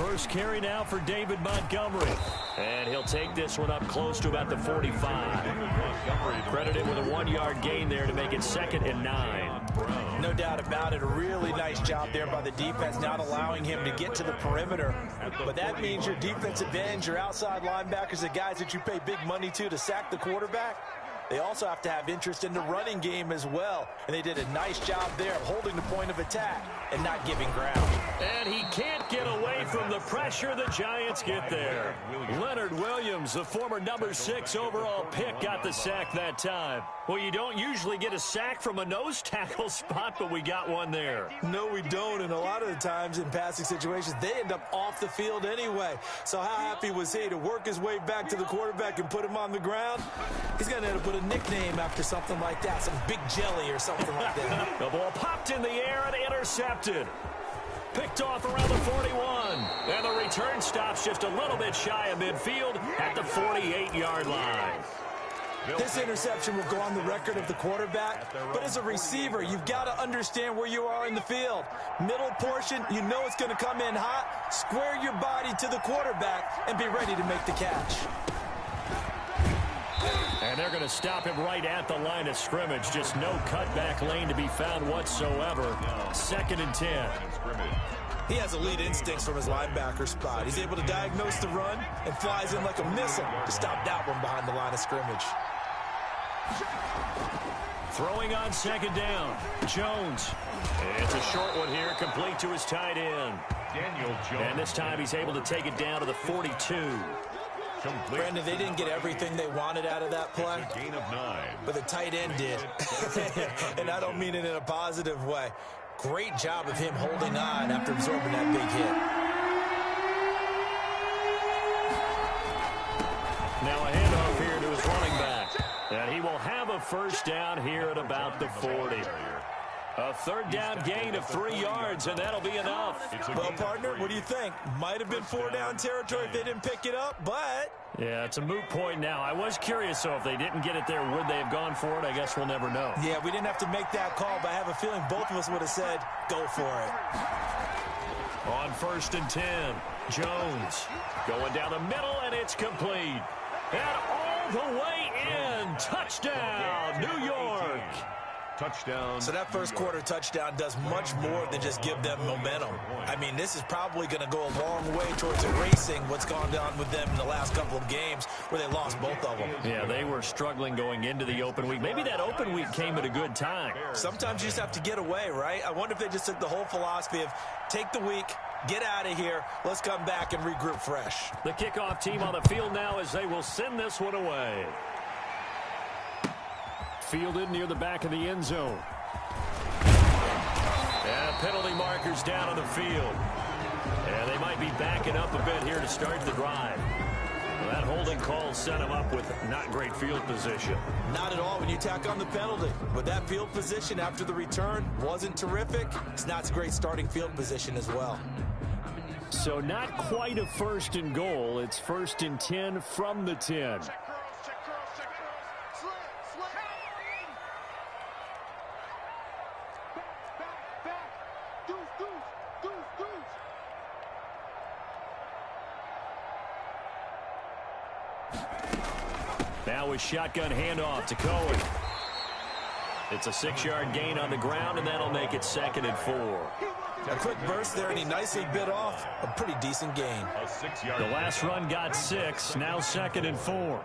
First carry now for David Montgomery. And he'll take this one up close to about the 45. Credited with a 1-yard gain there to make it 2nd and 9. No doubt about it. A really nice job there by the defense, not allowing him to get to the perimeter. But that means your defensive ends, your outside linebackers, the guys that you pay big money to sack the quarterback, they also have to have interest in the running game as well. And they did a nice job there of holding the point of attack and not giving ground. And he can't get away from the pressure the Giants get there. Leonard Williams, the former number 6 overall pick, got the sack that time. Well, you don't usually get a sack from a nose tackle spot, but we got one there. No, we don't. And a lot of the times in passing situations, they end up off the field anyway. So how happy was he to work his way back to the quarterback and put him on the ground? He's going to end up with a nickname after something like that, some Big Jelly or something like that. The ball popped in the air and intercepted. Picked off around the 41. And the return stops just a little bit shy of midfield at the 48-yard line. This interception will go on the record of the quarterback, but as a receiver, you've got to understand where you are in the field. Middle portion, you know it's going to come in hot. Square your body to the quarterback and be ready to make the catch. And they're going to stop him right at the line of scrimmage. Just no cutback lane to be found whatsoever. 2nd and 10. He has elite instincts from his linebacker spot. He's able to diagnose the run and flies in like a missile to stop that one behind the line of scrimmage. Throwing on 2nd down. Jones. It's a short one here, complete to his tight end. Daniel Jones. And this time he's able to take it down to the 42. Brandon, they didn't get everything they wanted out of that play. Gain of 9. But the tight end did. And I don't mean it in a positive way. Great job of him holding on after absorbing that big hit. Now a handoff here to his running back. And he will have a first down here at about the 40. A 3rd down gain of 3 yards, and that'll be enough. Well, partner, what do you think? Might have been 4-down territory if they didn't pick it up, but... Yeah, it's a moot point now. I was curious, so if they didn't get it there, would they have gone for it? I guess we'll never know. Yeah, we didn't have to make that call, but I have a feeling both of us would have said, go for it. On 1st and 10, Jones going down the middle, and it's complete. And all the way in. Touchdown, New York. Touchdown. So that first quarter touchdown does much more than just give them momentum. I mean, this is probably going to go a long way towards erasing what's gone down with them in the last couple of games where they lost both of them. Yeah, they were struggling going into the open week. Maybe that open week came at a good time. Sometimes you just have to get away, right? I wonder if they just took the whole philosophy of take the week, get out of here, let's come back and regroup fresh. The kickoff team on the field now as they will send this one away. Fielded near the back of the end zone. And penalty markers down on the field. And they might be backing up a bit here to start the drive. That holding call set him up with not great field position. Not at all when you tack on the penalty. But that field position after the return wasn't terrific. It's not a great starting field position as well. So not quite a 1st and goal. It's 1st and 10 from the 10. Now a shotgun handoff to Cohen. It's a 6-yard gain on the ground, and that'll make it 2nd and 4. A quick burst there, and he nicely bit off a pretty decent gain. The last run got 6, now 2nd and 4.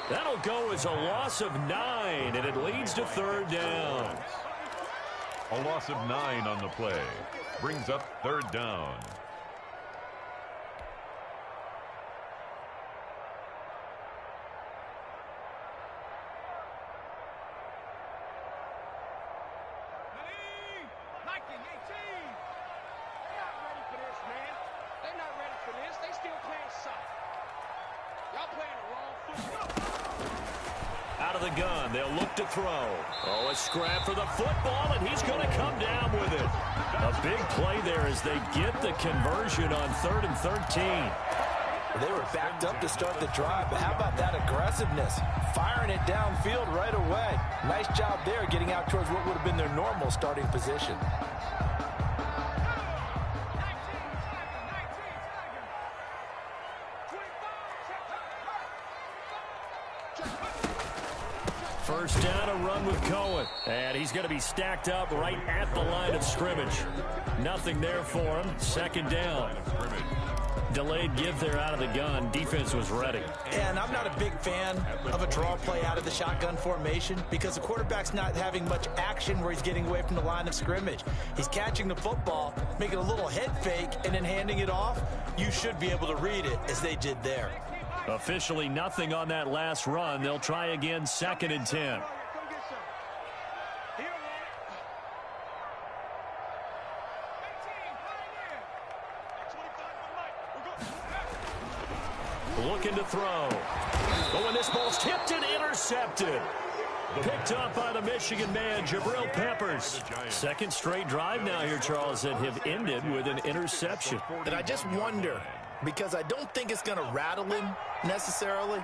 That'll go as a loss of 9, and it leads to 3rd down. A loss of 9 on the play. Brings up 3rd down. Out of the gun, they'll look to throw. Oh, a scrap for the football, and he's going to come down with it. A big play there as they get the conversion on 3rd and 13. They were backed up to start the drive, but how about that aggressiveness? Firing it downfield right away. Nice job there getting out towards what would have been their normal starting position. First down, a run with Cohen. And he's going to be stacked up right at the line of scrimmage. Nothing there for him. Second down. Delayed give there out of the gun. Defense was ready. And I'm not a big fan of a draw play out of the shotgun formation because the quarterback's not having much action where he's getting away from the line of scrimmage. He's catching the football, making a little head fake, and then handing it off. You should be able to read it as they did there. Officially nothing on that last run. They'll try again, 2nd and 10. Looking to throw. Oh, and this ball's tipped and intercepted. Picked up by the Michigan man, Jabril Peppers. Second straight drive now here, Charles, that have ended with an interception. And I just wonder, because I don't think it's going to rattle him necessarily,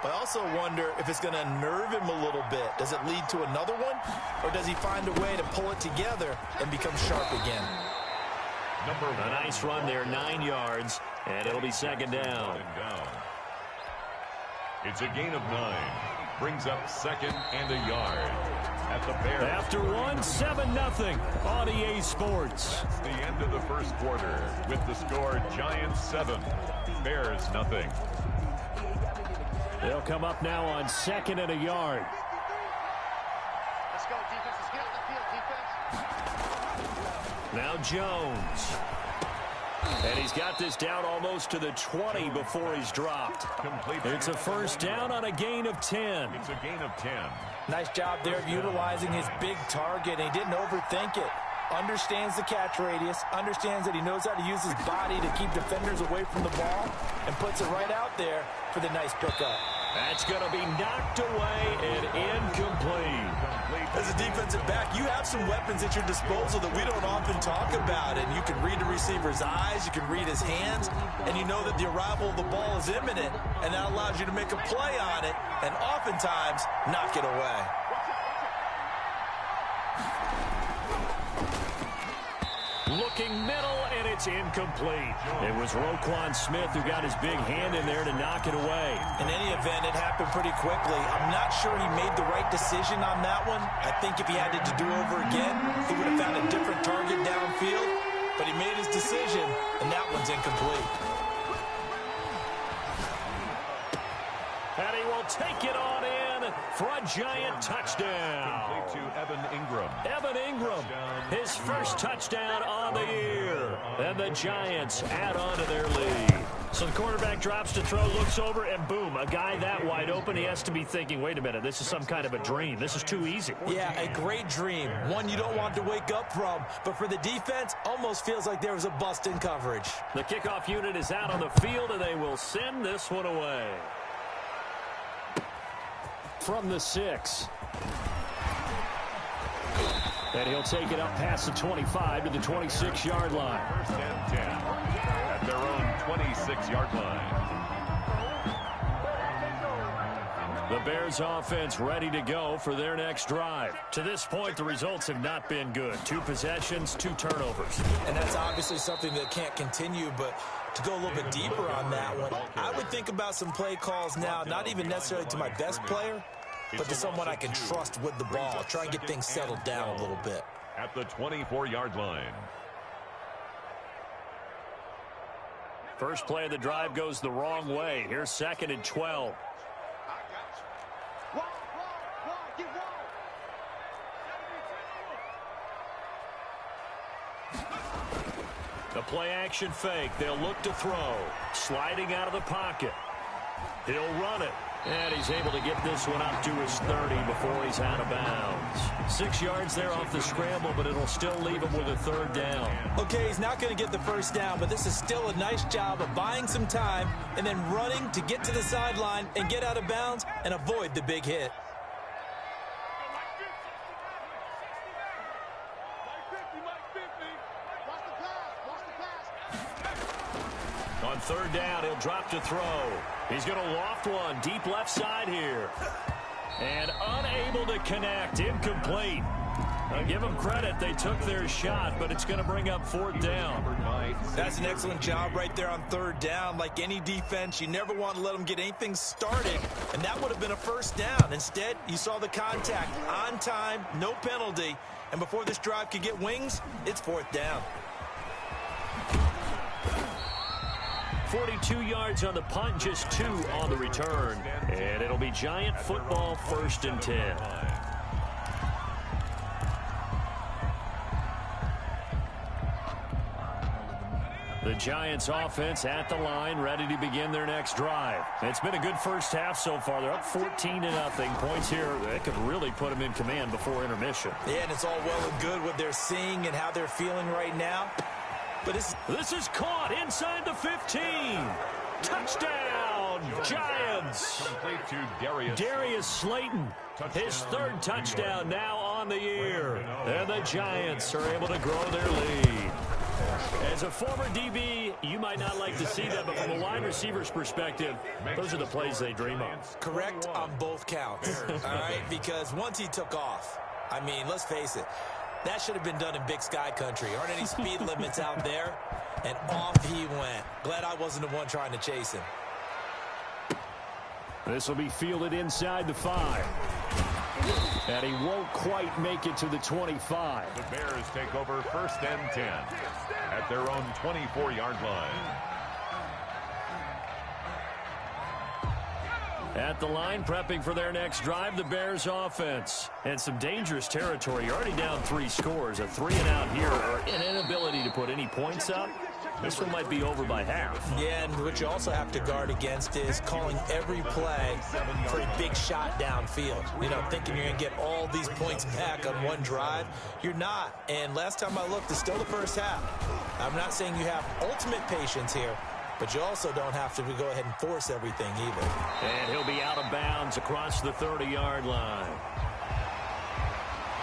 but I also wonder if it's going to unnerve him a little bit. Does it lead to another one, or does he find a way to pull it together and become sharp again? A nice run there, 9 yards, and it'll be 2nd down. It's a gain of 9. Brings up 2nd and a yard at the Bears. After 7-0 on EA Sports. That's the end of the first quarter with the score Giants 7, Bears nothing. They'll come up now on 2nd and a yard. Let's go, defense. Let's get on the field, defense. Now Jones. And he's got this down almost to the 20 before he's dropped. It's a first down on a gain of 10. It's a gain of 10. Nice job there of utilizing his big target, and he didn't overthink it. Understands the catch radius, understands that he knows how to use his body to keep defenders away from the ball, and puts it right out there for the nice pickup. That's going to be knocked away and incomplete. As a defensive back, you have some weapons at your disposal that we don't often talk about, and you can read the receiver's eyes, you can read his hands, and you know that the arrival of the ball is imminent, and that allows you to make a play on it, and oftentimes knock it away. Looking middle, and it's incomplete. It was Roquan Smith who got his big hand in there to knock it away. In any event, it happened pretty quickly. I'm not sure he made the right decision on that one. I think if he had it to do over again, he would have found a different target downfield. But he made his decision, and that one's incomplete. And he will take it on in for a Giant touchdown. Complete to Evan Ingram. Evan Ingram, his first touchdown on the year. And the Giants add on to their lead. So the quarterback drops to throw, looks over, and boom, a guy that wide open, he has to be thinking, wait a minute, this is some kind of a dream. This is too easy. Yeah, a great dream. One you don't want to wake up from. But for the defense, almost feels like there was a bust in coverage. The kickoff unit is out on the field, and they will send this one away. From the 6. And he'll take it up past the 25 to the 26-yard line. First and 10 at their own 26-yard line. The Bears offense ready to go for their next drive. To this point, the results have not been good. 2 possessions, 2 turnovers. And that's obviously something that can't continue, but to go a little bit deeper on that one, I would think about some play calls now, not even necessarily to my best player, but to someone I can trust with the ball. Try and get things settled down a little bit. At the 24-yard line. First play of the drive goes the wrong way. Here's 2nd and 12. The play action fake. They'll look to throw. Sliding out of the pocket. He'll run it. And he's able to get this one up to his 30 before he's out of bounds. 6 yards there off the scramble, but it'll still leave him with a 3rd down. Okay, he's not going to get the first down, but this is still a nice job of buying some time and then running to get to the sideline and get out of bounds and avoid the big hit. On third down, he'll drop to throw. He's going to loft one deep left side here. And unable to connect. Incomplete. I'll give them credit. They took their shot, but it's going to bring up fourth down. That's an excellent job right there on third down. Like any defense, you never want to let them get anything started, and that would have been a first down. Instead, you saw the contact on time, no penalty, and before this drive could get wings, it's fourth down. 42 yards on the punt, just 2 on the return. And it'll be Giant football, 1st and 10. The Giants offense at the line, ready to begin their next drive. It's been a good first half so far. They're up 14-0. Points here that could really put them in command before intermission. Yeah, and it's all well and good what they're seeing and how they're feeling right now. But this is caught inside the 15. Touchdown, Giants. Complete to Darius Slayton. His 3rd touchdown now on the year. And the Giants are able to grow their lead. As a former DB, you might not like to see that, but from a wide receiver's perspective, those are the plays they dream of. Correct on both counts, all right? Because once he took off, I mean, let's face it, that should have been done in Big Sky country. Aren't any speed limits out there? And off he went. Glad I wasn't the one trying to chase him. This will be fielded inside the 5. And he won't quite make it to the 25. The Bears take over 1st and 10 at their own 24-yard line. At the line, prepping for their next drive, the Bears offense. And some dangerous territory. You're already down 3 scores. A 3-and-out here, or an inability to put any points up. This one might be over by half. Yeah, and what you also have to guard against is calling every play for a big shot downfield. You know, thinking you're going to get all these points back on one drive. You're not. And last time I looked, it's still the first half. I'm not saying you have ultimate patience here, but you also don't have to go ahead and force everything either. And he'll be out of bounds across the 30-yard line.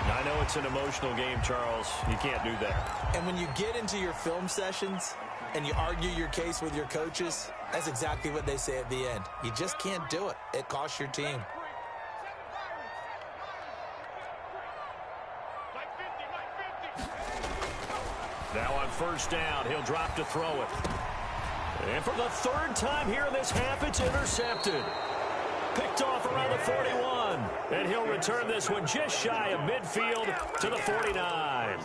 I know it's an emotional game, Charles. You can't do that. And when you get into your film sessions and you argue your case with your coaches, that's exactly what they say at the end. You just can't do it. It costs your team. Now on 1st down, he'll drop to throw it. And for the 3rd time here in this half, it's intercepted. Picked off around the 41. And he'll return this one just shy of midfield to the 49.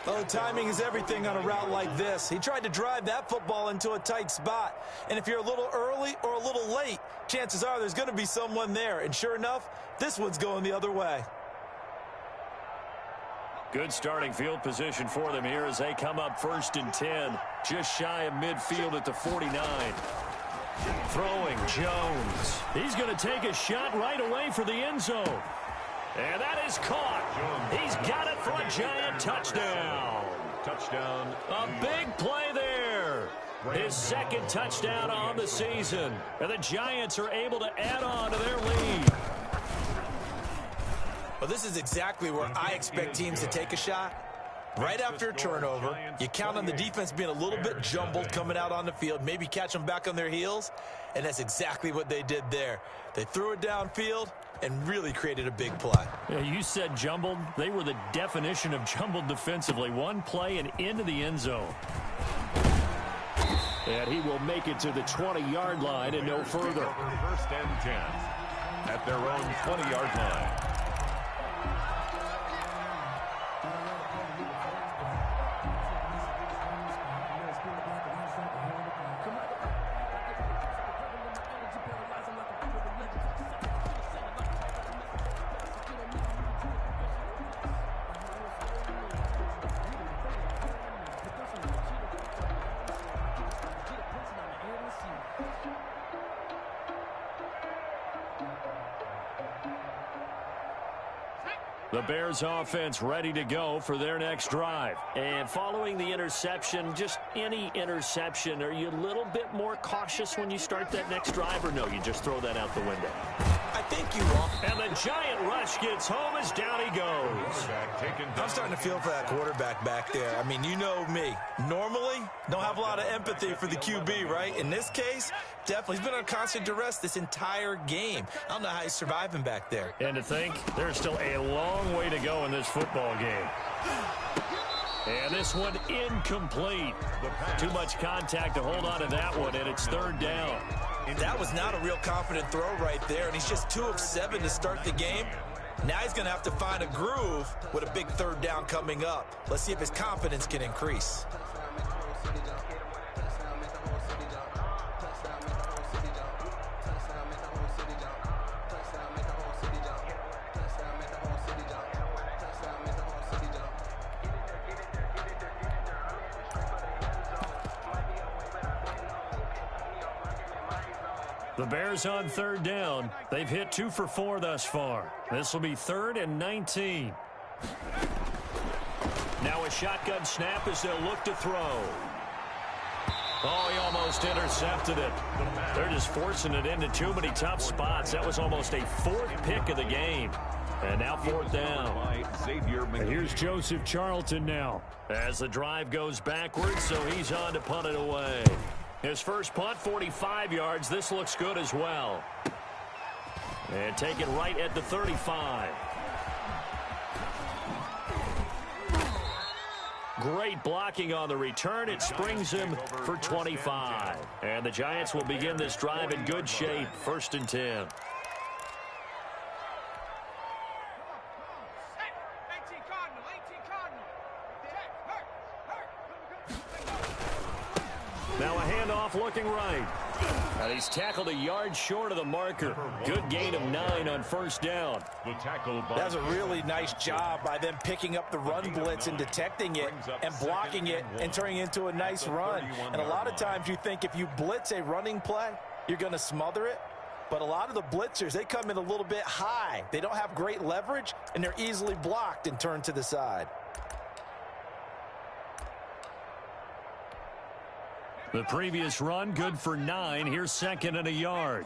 Oh, timing is everything on a route like this. He tried to drive that football into a tight spot. And if you're a little early or a little late, chances are there's going to be someone there. And sure enough, this one's going the other way. Good starting field position for them here as they come up 1st and 10. Just shy of midfield at the 49. Throwing Jones. He's going to take a shot right away for the end zone. And that is caught. He's got it for a Giant touchdown. Touchdown. A big play there. His 2nd touchdown on the season. And the Giants are able to add on to their lead. Well, this is exactly where I expect teams to take a shot. Right after a turnover, you count on the defense being a little bit jumbled coming out on the field, maybe catch them back on their heels, and that's exactly what they did there. They threw it downfield and really created a big play. Yeah, you said jumbled. They were the definition of jumbled defensively. One play and into the end zone. And he will make it to the 20-yard line and no further. 1st and 10 at their own 20-yard line. The Bears offense ready to go for their next drive. And following the interception, just any interception, are you a little bit more cautious when you start that next drive, or no, you just throw that out the window? I think you are. And the giant rush gets home as down he goes. I'm starting to feel for that quarterback back there. I mean, you know me. Normally, don't have a lot of empathy for the QB, right? In this case, definitely. He's been on constant duress this entire game. I don't know how he's surviving back there. And to think, there's still a long way to go in this football game. And this one incomplete. Too much contact to hold on to that one, and it's third down. That was not a real confident throw right there, and he's just 2 of 7 to start the game. Now he's going to have to find a groove with a big third down coming up. Let's see if his confidence can increase. The Bears on third down. They've hit 2 for 4 thus far. This will be 3rd and 19. Now a shotgun snap as they'll look to throw. Oh, he almost intercepted it. They're just forcing it into too many tough spots. That was almost a 4th pick of the game. And now 4th down. And here's Joseph Charlton now as the drive goes backwards, so he's on to punt it away. His first punt, 45 yards. This looks good as well. And take it right at the 35. Great blocking on the return. It springs him for 25. And the Giants will begin this drive in good shape. 1st and 10. Now a handoff looking right. And he's tackled a yard short of the marker. Good gain of 9 on 1st down. That's a really nice job by them picking up the run blitz and detecting it and blocking it and turning it into a nice run. And a lot of times you think if you blitz a running play, you're going to smother it. But a lot of the blitzers, they come in a little bit high. They don't have great leverage, and they're easily blocked and turned to the side. The previous run, good for 9. Here's 2nd and a yard.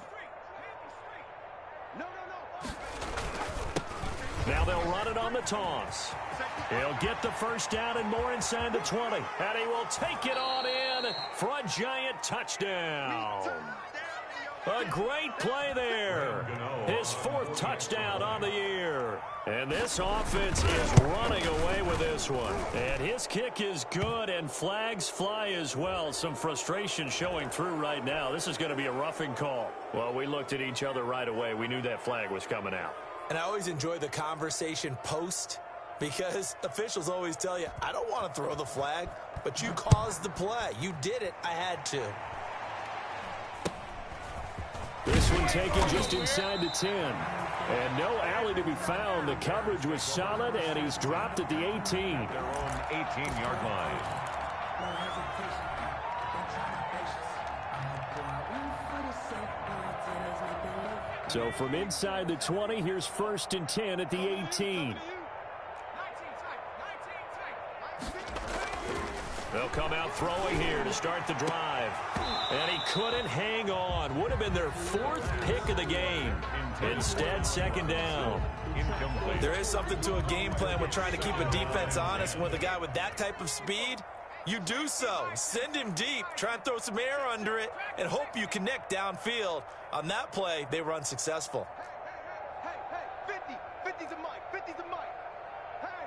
Now they'll run it on the toss. He'll get the 1st down and more inside the 20. And he will take it on in for a Giant touchdown. A great play there. His 4th touchdown on the year. And this offense is running away with this one. And his kick is good, and flags fly as well. Some frustration showing through right now. This is going to be a roughing call. Well, we looked at each other right away. We knew that flag was coming out. And I always enjoy the conversation post, because officials always tell you, I don't want to throw the flag, but you caused the play. You did it. I had to. This one taken just inside the 10. And no alley to be found. The coverage was solid, and he's dropped at the 18. Their own 18-yard line. So from inside the 20, here's 1st and 10 at the 18. They'll come out throwing here to start the drive. And he couldn't hang on. Would have been their 4th pick of the game. Instead, 2nd down. There is something to a game plan with trying to keep a defense honest. With a guy with that type of speed, you do so. Send him deep. Try and throw some air under it and hope you connect downfield. On that play, they were unsuccessful. Hey, 50. 50's a mic. 50's a mic. Hey.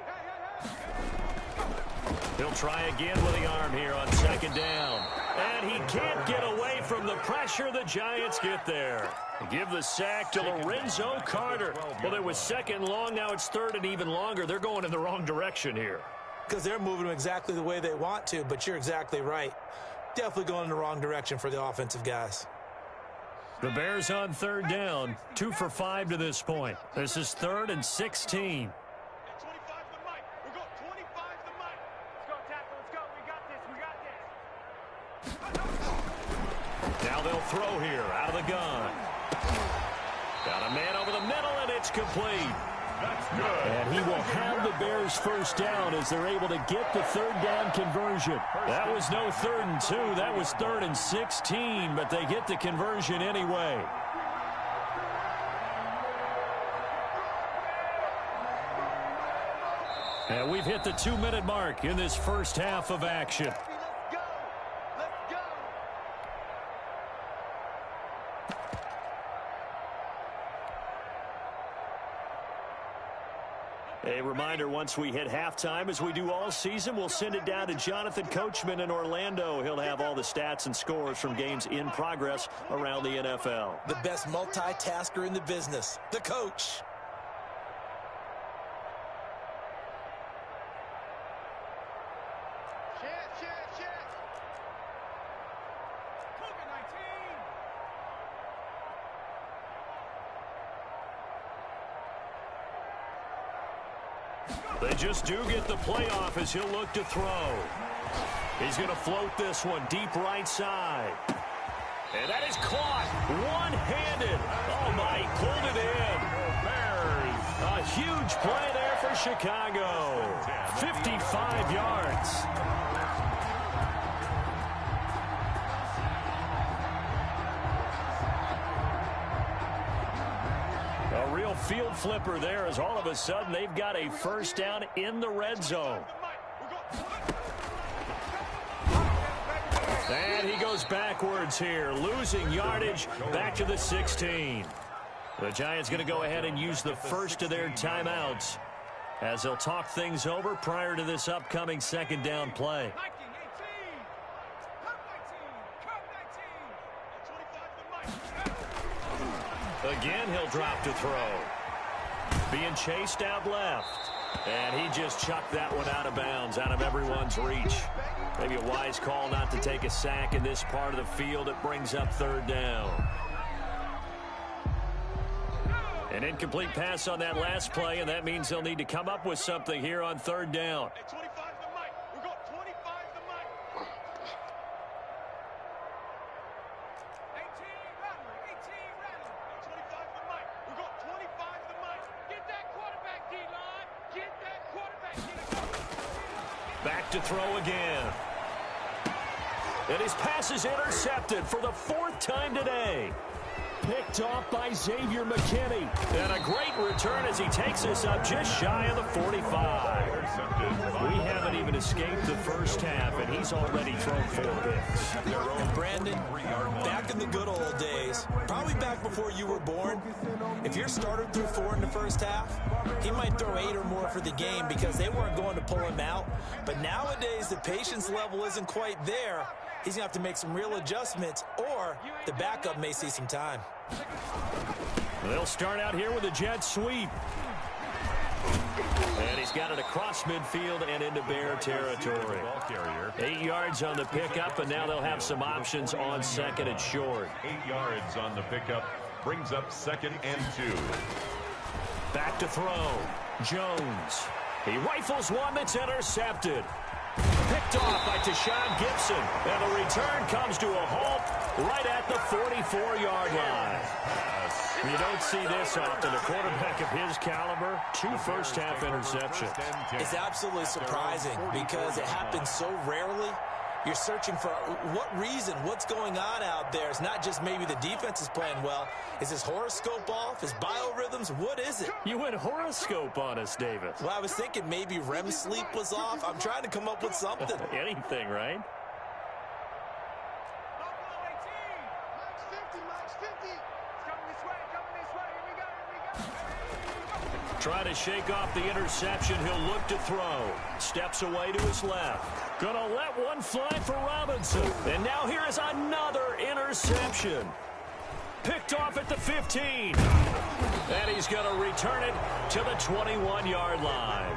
He'll try again with the arm here on 2nd down. And he can't get away from the pressure. The Giants get there. Give the sack to Lorenzo Carter. Well, it was 2nd long. Now it's 3rd and even longer. They're going in the wrong direction here. Because they're moving them exactly the way they want to, but you're exactly right. Definitely going in the wrong direction for the offensive guys. The Bears on 3rd down. 2 for 5 to this point. This is 3rd and 16. Now they'll throw here out of the gun. Got a man over the middle, and it's complete. That's good. And he will have the Bears 1st down as they're able to get the 3rd down conversion. That was no 3rd and 2. That was 3rd and 16, but they get the conversion anyway. And we've hit the 2-minute mark in this first half of action. Let's go. Let's go. A reminder, once we hit halftime, as we do all season, we'll send it down to Jonathan Coachman in Orlando. He'll have all the stats and scores from games in progress around the NFL. The best multitasker in the business, the coach. They just do get the playoff as he'll look to throw. He's going to float this one deep right side. And that is caught one-handed. Oh, my, pulled it in. A huge play there for Chicago. 55 yards. A real field flipper there as all of a sudden they've got a first down in the red zone. And he goes backwards here, losing yardage back to the 16. The Giants going to go ahead and use the first of their timeouts as they'll talk things over prior to this upcoming second down play. Again, he'll drop to throw. Being chased out left. And he just chucked that one out of bounds, out of everyone's reach. Maybe a wise call not to take a sack in this part of the field. It brings up third down. An incomplete pass on that last play, and that means they'll need to come up with something here on third down. Back to throw again. And his pass is intercepted for the fourth time today. Picked off by Xavier McKinney. And a great return as he takes us up just shy of the 45. We haven't even escaped the first half, and he's already thrown 4 picks. And Brandon, back in the good old days, probably back before you were born, if your starter threw 4 in the first half, he might throw 8 or more for the game because they weren't going to pull him out. But nowadays, the patience level isn't quite there. He's going to have to make some real adjustments, or the backup may see some time. They'll start out here with a jet sweep. And he's got it across midfield and into Bear territory. 8 yards on the pickup, and now they'll have some options on second and short. 8 yards on the pickup. Brings up second and 2. Back to throw. Jones. He rifles one that's intercepted. Picked off by Tashawn Gibson. And the return comes to a halt right at the 44-yard line. You don't see this often. A quarterback of his caliber, 2 first-half interceptions. It's absolutely surprising because it happens so rarely. You're searching for what reason, what's going on out there. It's not just maybe the defense is playing well. Is his horoscope off? His biorhythms? What is it? You went horoscope on us, Davis. Well, I was thinking maybe REM sleep was off. I'm trying to come up with something. Anything, right? Try to shake off the interception. He'll look to throw. Steps away to his left. Gonna let one fly for Robinson. And now here is another interception. Picked off at the 15. And he's gonna return it to the 21-yard line.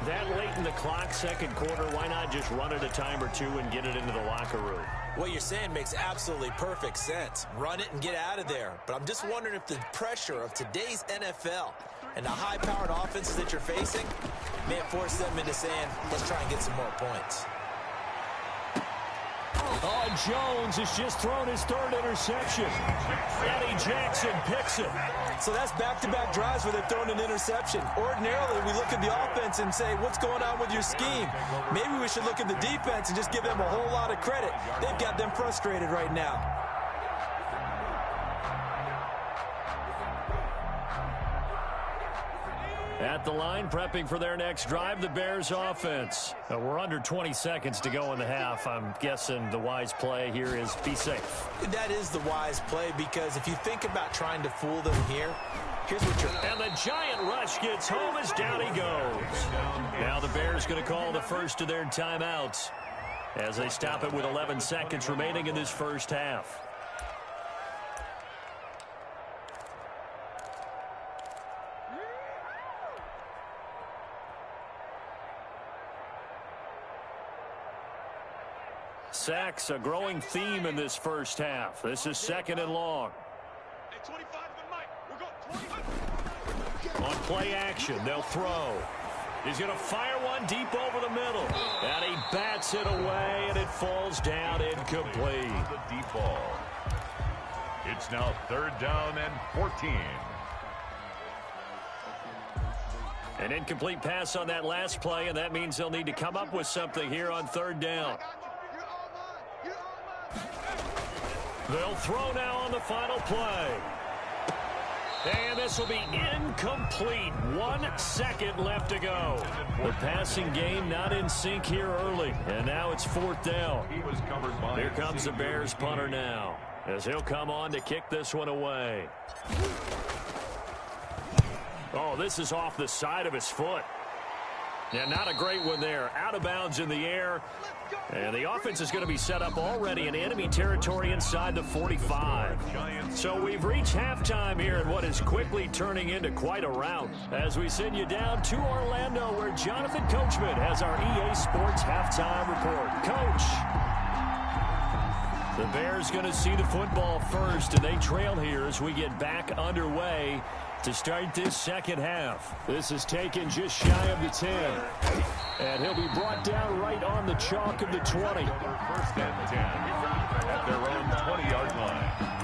That late in the clock, second quarter, why not just run it a time or two and get it into the locker room? What you're saying makes absolutely perfect sense. Run it and get out of there. But I'm just wondering if the pressure of today's NFL and the high-powered offenses that you're facing may have forced them into saying, let's try and get some more points. Oh, Jones has just thrown his 3rd interception. Eddie Jackson picks it. So that's back-to-back drives where they've thrown an interception. Ordinarily, we look at the offense and say, what's going on with your scheme? Maybe we should look at the defense and just give them a whole lot of credit. They've got them frustrated right now. At the line, prepping for their next drive, the Bears offense. We're under 20 seconds to go in the half. I'm guessing the wise play here is be safe. That is the wise play, because if you think about trying to fool them here, here's what you're... And the giant rush gets home as down he goes. Now the Bears going to call the first of their timeouts as they stop it with 11 seconds remaining in this first half. Sacks, a growing theme in this first half. This is second and long. On play action, they'll throw. He's going to fire one deep over the middle. And he bats it away, and it falls down incomplete. The deep ball. It's now 3rd down and 14. An incomplete pass on that last play, and that means they'll need to come up with something here on 3rd down. They'll throw now on the final play. And this will be incomplete. 1 second left to go. The passing game not in sync here early. And now it's 4th down. Here comes the Bears punter now, as he'll come on to kick this one away. Oh, this is off the side of his foot. Yeah, not a great one there. Out of bounds in the air. And the offense is going to be set up already in enemy territory inside the 45. So we've reached halftime here in what is quickly turning into quite a rout, as we send you down to Orlando, where Jonathan Coachman has our EA Sports halftime report. Coach. The Bears going to see the football first, and they trail here as we get back underway to start this second half. This is taken just shy of the 10. And he'll be brought down right on the chalk of the 20. 1st and 10 at their own 20-yard line.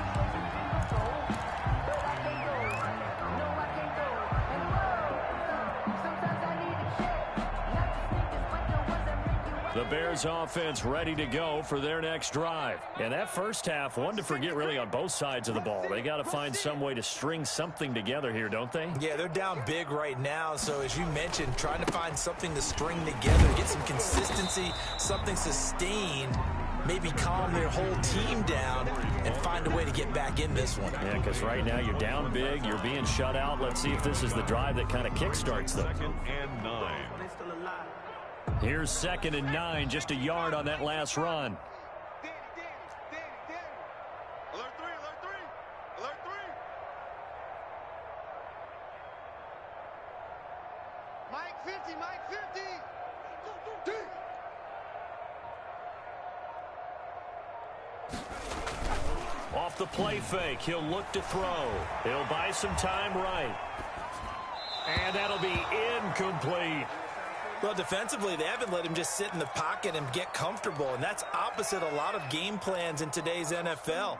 The Bears offense ready to go for their next drive. And that first half, one to forget really on both sides of the ball. They got to find some way to string something together here, don't they? Yeah, they're down big right now. So as you mentioned, trying to find something to string together, get some consistency, something sustained, maybe calm their whole team down and find a way to get back in this one. Yeah, because right now you're down big, you're being shut out. Let's see if this is the drive that kind of kickstarts them. 2nd and 9. Here's 2nd and 9, just a yard on that last run. Alert 3, alert 3, alert 3. Mike 50, Mike 50. Off the play fake, he'll look to throw. He'll buy some time right. And that'll be incomplete. Well, defensively, they haven't let him just sit in the pocket and get comfortable, and that's opposite a lot of game plans in today's NFL.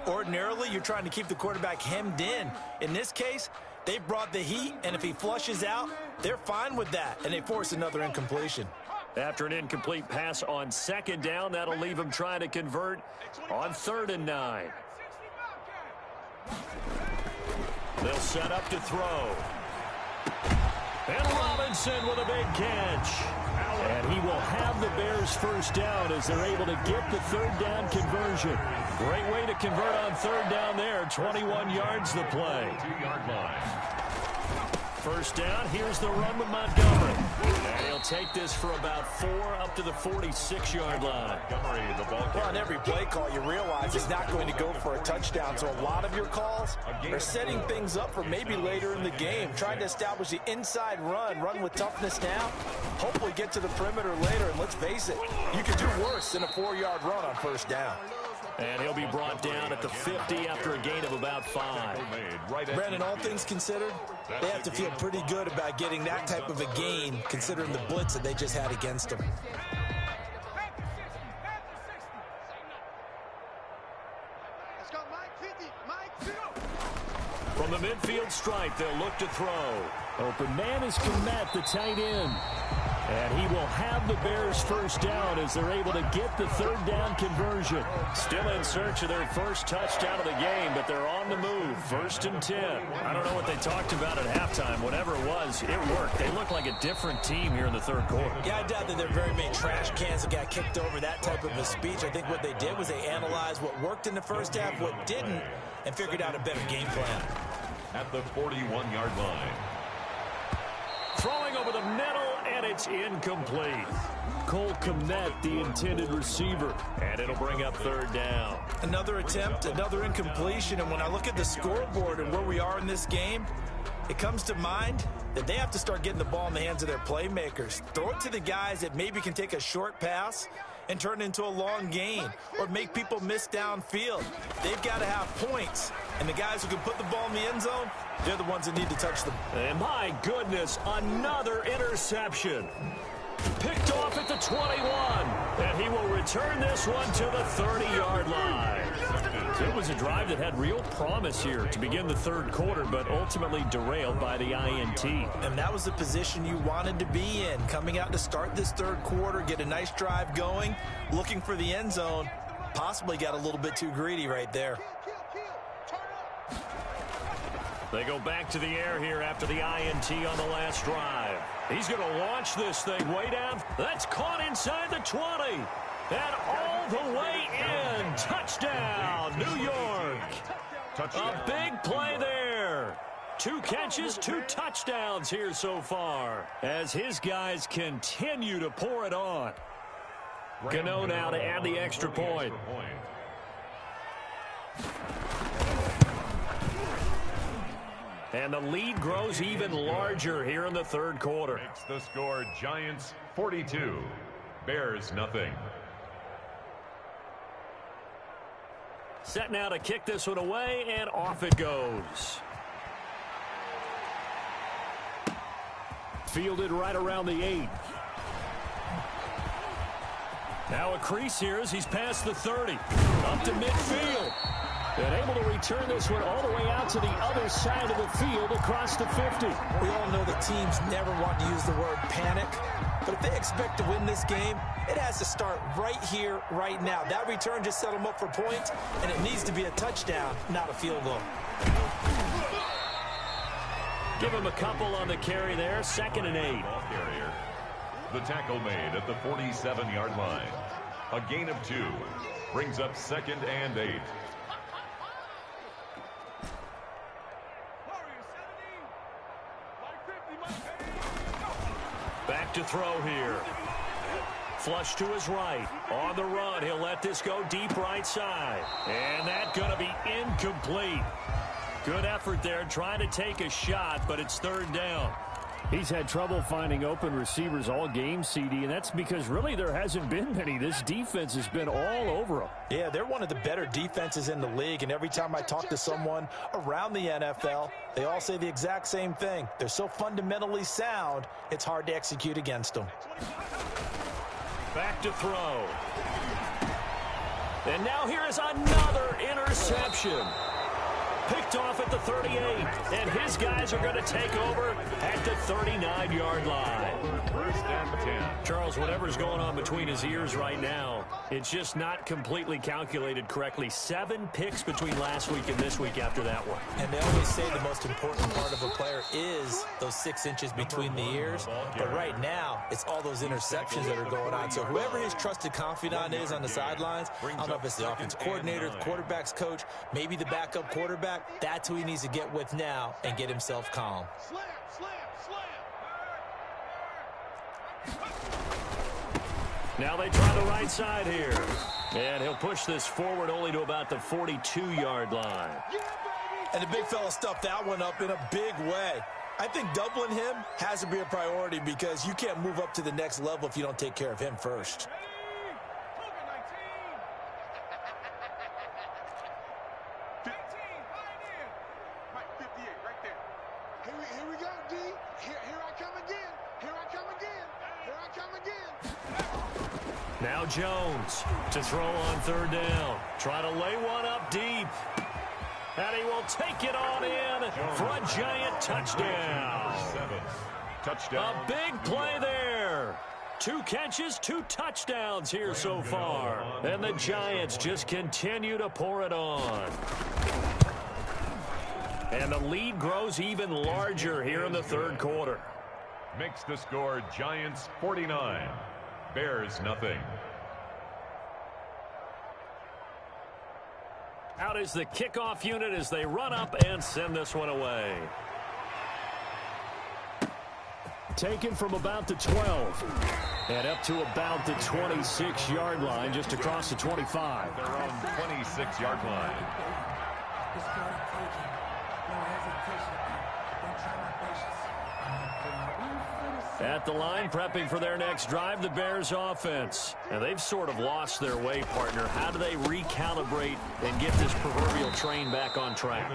Ordinarily, you're trying to keep the quarterback hemmed in. In this case, they brought the heat, and if he flushes out, they're fine with that, and they force another incompletion. After an incomplete pass on 2nd down, that'll leave him trying to convert on 3rd and 9. They'll set up to throw. And Robinson with a big catch. And he will have the Bears first down as they're able to get the 3rd down conversion. Great way to convert on 3rd down there. 21 yards the play. 2-yard line. First down, here's the run with Montgomery. And he'll take this for about 4 up to the 46-yard line. Montgomery, the ball Well, on every play call, you realize he's not going to go for a touchdown. So a lot of your calls are setting things up for maybe later in the game, trying to establish the inside run with toughness now, hopefully get to the perimeter later. And let's face it, you could do worse than a 4-yard run on 1st down. And he'll be brought down at the 50 after a gain of about 5. Brandon, all things considered, they have to feel pretty good about getting that type of a gain, considering the blitz that they just had against them. Let's go, Mike 50, Mike 50. From the midfield stripe, they'll look to throw. Open man is Komet, the tight end. And he will have the Bears first down as they're able to get the third down conversion. Still in search of their first touchdown of the game, but they're on the move. 1st and 10. I don't know what they talked about at halftime. Whatever it was, it worked. They look like a different team here in the third quarter. Yeah, I doubt that there are very many trash cans that got kicked over that type of a speech. I think what they did was they analyzed what worked in the first half, what didn't, and figured out a better game plan. At the 41-yard line. Throwing over the middle, and it's incomplete. Cole Kmet, the intended receiver, and it'll bring up third down. Another attempt, another incompletion, and when I look at the scoreboard and where we are in this game, it comes to mind that they have to start getting the ball in the hands of their playmakers. Throw it to the guys that maybe can take a short pass and turn it into a long gain or make people miss downfield. They've got to have points, and the guys who can put the ball in the end zone, they're the ones that need to touch them. And my goodness, another interception. Picked off at the 21, and he will return this one to the 30-yard line. So it was a drive that had real promise here to begin the third quarter, but ultimately derailed by the INT. And that was the position you wanted to be in, coming out to start this third quarter, get a nice drive going, looking for the end zone. Possibly got a little bit too greedy right there. They go back to the air here after the INT on the last drive. He's going to launch this thing way down. That's caught inside the 20. And all the way in. Touchdown, New York. Touchdown. A big play there. 2 catches, 2 touchdowns here so far as his guys continue to pour it on. Gano now to add the extra point. And the lead grows even larger here in the third quarter. Makes the score Giants 42, Bears nothing. Set now to kick this one away, and off it goes. Fielded right around the 8. Now a crease here as he's past the 30. Up to midfield. And able to return this one all the way out to the other side of the field across the 50. We all know that teams never want to use the word panic, but if they expect to win this game, it has to start right here, right now. That return just set them up for points, and it needs to be a touchdown, not a field goal. Give him a couple on the carry there, 2nd and 8. Ball carrier. The tackle made at the 47-yard line. A gain of 2 brings up 2nd and 8. Back to throw here. Flush to his right. On the run, he'll let this go deep right side. And that's going to be incomplete. Good effort there, trying to take a shot, but it's third down. He's had trouble finding open receivers all game, CD, and that's because really there hasn't been many. This defense has been all over him. Yeah, they're one of the better defenses in the league, and every time I talk to someone around the NFL, they all say the exact same thing. They're so fundamentally sound, it's hard to execute against them. Back to throw. And now here is another interception. Picked off at the 38, and his guys are going to take over at the 39-yard line. 1st and 10. Charles, whatever's going on between his ears right now, it's just not completely calculated correctly. 7 picks between last week and this week after that one. And they always say the most important part of a player is those 6 inches between the ears. But right now, it's all those interceptions that are going on. So whoever his trusted confidant is on the sidelines, I don't know if it's the offensive coordinator, the quarterback's coach, maybe the backup quarterback, that's who he needs to get with now and get himself calm. Slam, slam, slam. Now they try the right side here. And he'll push this forward only to about the 42-yard line. And the big fella stuffed that one up in a big way. I think doubling him has to be a priority because you can't move up to the next level if you don't take care of him first. Here we go, D. Here I come again. Here I come again. Here I come again. Now Jones to throw on third down. Try to lay one up deep. And he will take it on in for a giant touchdown. Touchdown. A big play there. 2 catches, 2 touchdowns here so far. And the Giants just continue to pour it on. And the lead grows even larger here in the third quarter. Makes the score Giants 49, Bears nothing. Out is the kickoff unit as they run up and send this one away. Taken from about the 12 and up to about the 26-yard line, just across the 25. Their own 26-yard line. At the line, prepping for their next drive, the Bears offense. And they've sort of lost their way, partner. How do they recalibrate and get this proverbial train back on track?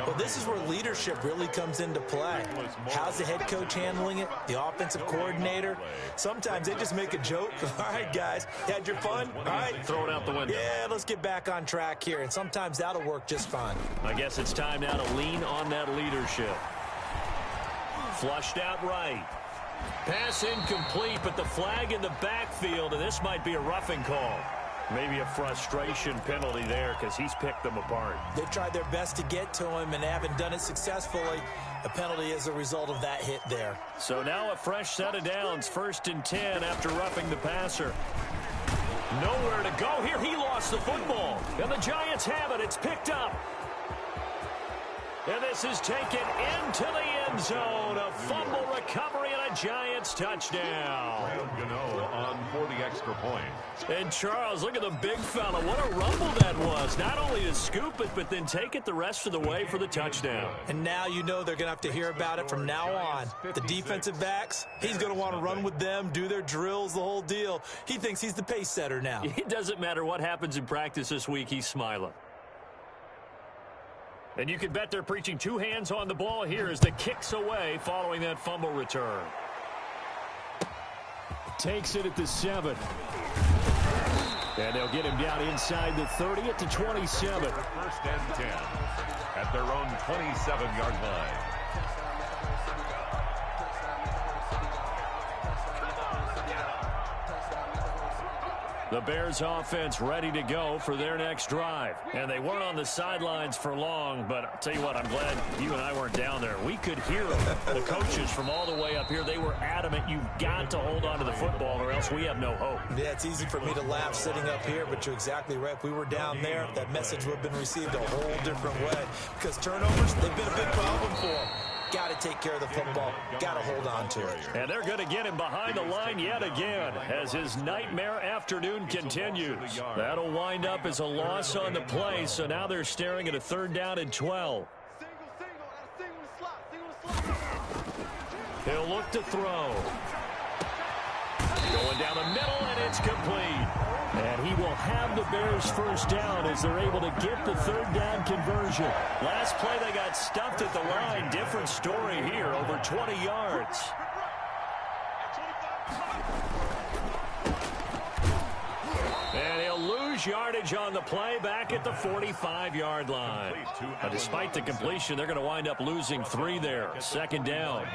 Well, this is where leadership really comes into play. How's the head coach handling it? The offensive coordinator? Sometimes they just make a joke. All right, guys, you had your fun? All right. Throw it out the window. Yeah, let's get back on track here. And sometimes that'll work just fine. I guess it's time now to lean on that leadership. Flushed out right. Pass incomplete, but the flag in the backfield, and this might be a roughing call. Maybe a frustration penalty there because he's picked them apart. They tried their best to get to him and haven't done it successfully. A penalty is a result of that hit there. So now a fresh set of downs, 1st and 10 after roughing the passer. Nowhere to go here. He lost the football, and the Giants have it. It's picked up. And this is taken into the end zone. A fumble recovery and a Giants touchdown. On for the extra point. And Charles, look at the big fella. What a rumble that was. Not only to scoop it, but then take it the rest of the way for the touchdown. And now you know they're going to have to hear about it from now on. The defensive backs, he's going to want to run with them, do their drills, the whole deal. He thinks he's the pace setter now. It doesn't matter what happens in practice this week. He's smiling. And you can bet they're preaching 2 hands on the ball here as the kick's away following that fumble return. Takes it at the 7. And they'll get him down inside the 30 at the 27. 1st and 10 at their own 27-yard line. The Bears offense ready to go for their next drive. And they weren't on the sidelines for long, but I'll tell you what, I'm glad you and I weren't down there. We could hear them. The coaches from all the way up here, they were adamant, you've got to hold on to the football or else we have no hope. Yeah, it's easy for me to laugh sitting up here, but you're exactly right. If we were down there, that message would have been received a whole different way. Because turnovers, they've been a big problem for them. Got to take care of the football. Got to hold on to it. And they're going to get him behind the line yet again as his nightmare afternoon continues. That'll wind up as a loss on the play, so now they're staring at a 3rd down and 12. He'll look to throw. Going down the middle, and it's complete. And he will have the Bears 1st down as they're able to get the 3rd down conversion. Last play, they got stuffed at the line. Different story here, over 20 yards. And he'll lose yardage on the play back at the 45-yard line. But despite the completion, they're going to wind up losing 3 there. 2nd down.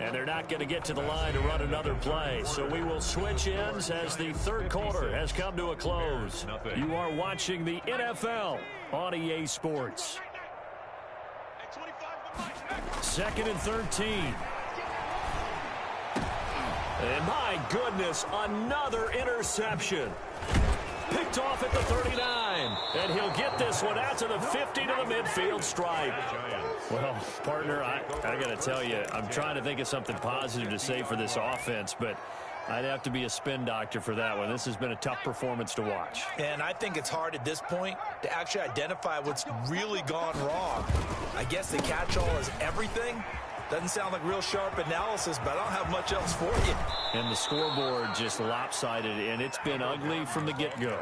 And they're not going to get to the line to run another play. So we will switch ends as the 3rd quarter has come to a close. You are watching the NFL on EA Sports. 2nd and 13. And my goodness, another interception. Picked off at the 39. And he'll get this one out to the 50 to the midfield stripe. Well, partner, I got to tell you, I'm trying to think of something positive to say for this offense, but I'd have to be a spin doctor for that one. This has been a tough performance to watch. And I think it's hard at this point to actually identify what's really gone wrong. I guess the catch-all is everything. Doesn't sound like real sharp analysis, but I don't have much else for you. And the scoreboard just lopsided, and it's been ugly from the get-go.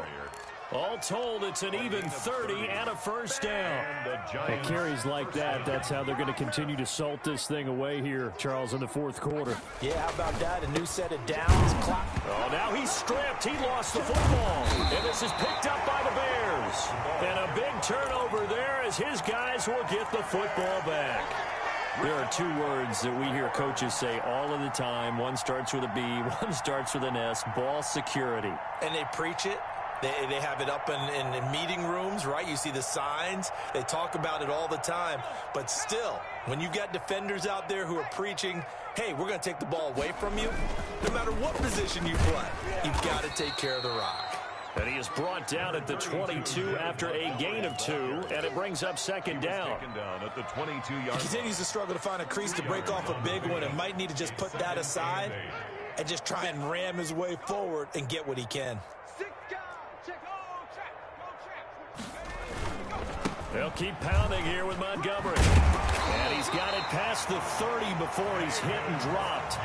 All told, it's an even 30 and a first down. And carries like that, that's how they're going to continue to salt this thing away here, Charles, in the fourth quarter. Yeah, how about that? A new set of downs. Clock. Oh, now he's stripped. He lost the football. And this is picked up by the Bears. And a big turnover there as his guys will get the football back. There are two words that we hear coaches say all of the time. One starts with a B, one starts with an S, ball security. And they preach it. They have it up in meeting rooms, right? You see the signs. They talk about it all the time. But still, when you got defenders out there who are preaching, hey, we're going to take the ball away from you, no matter what position you play, you've got to take care of the rock. And he is brought down at the 22 after a gain of 2, and it brings up second down. At the 22-yard. He continues to struggle to find a crease to break off a big one and might need to just put that aside and just try and ram his way forward and get what he can. They'll keep pounding here with Montgomery. And he's got it past the 30 before he's hit and dropped.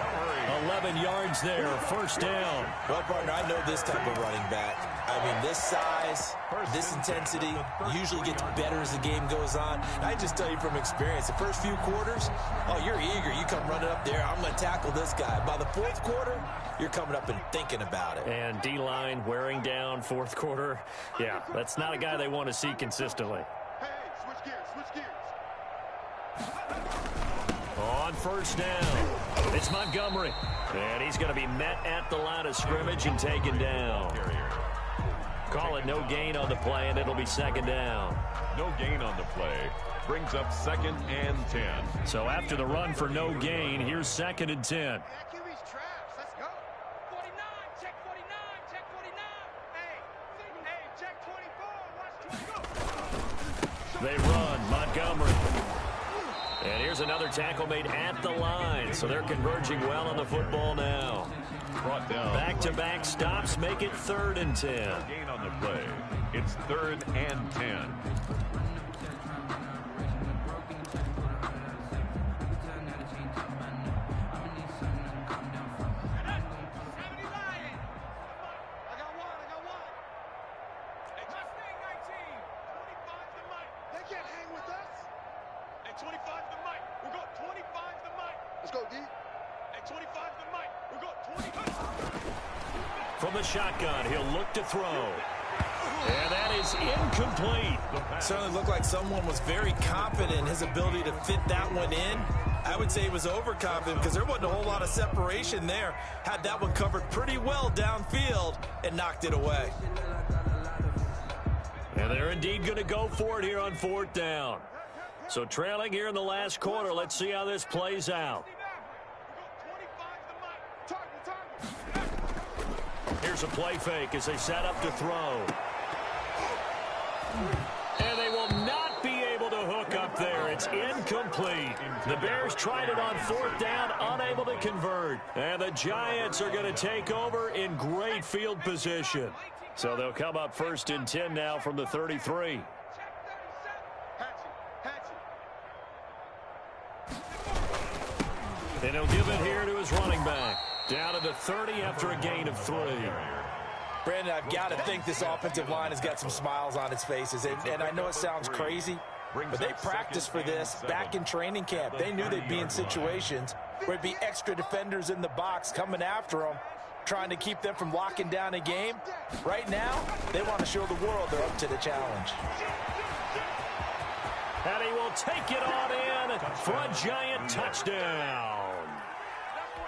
11 yards there, first down. Well, partner, I know this type of running back. I mean, this size, this intensity usually gets better as the game goes on. I just tell you from experience, the first few quarters, oh, you're eager. You come running up there, I'm going to tackle this guy. By the fourth quarter, you're coming up and thinking about it. And D-line wearing down fourth quarter. Yeah, that's not a guy they want to see consistently. On first down, it's Montgomery. And he's going to be met at the line of scrimmage and taken down. Call it no gain on the play, and it'll be second down. No gain on the play. Brings up second and 10. So after the run for no gain, here's second and 10. They run, Montgomery. And here's another tackle made at the line. So they're converging well on the football now. Brought down. Back-to-back stops make it third and 10. Gain on the play. It's third and 10. From the shotgun, he'll look to throw. And that is incomplete. Certainly looked like someone was very confident in his ability to fit that one in. I would say he was overconfident because there wasn't a whole lot of separation there. Had that one covered pretty well downfield and knocked it away. And they're indeed going to go for it here on fourth down. So trailing here in the last quarter, let's see how this plays out. Here's a play fake as they set up to throw. And they will not be able to hook up there. It's incomplete. The Bears tried it on fourth down, unable to convert. And the Giants are going to take over in great field position. So they'll come up first and 10 now from the 33. And he'll give it here to his running back. Down to the 30 after a gain of 3. Brandon, I've got to think this offensive line has got some smiles on its faces. And I know it sounds crazy, but they practiced for this back in training camp. They knew they'd be in situations where it'd be extra defenders in the box coming after them, trying to keep them from locking down a game. Right now, they want to show the world they're up to the challenge. And he will take it on in for a Giant touchdown.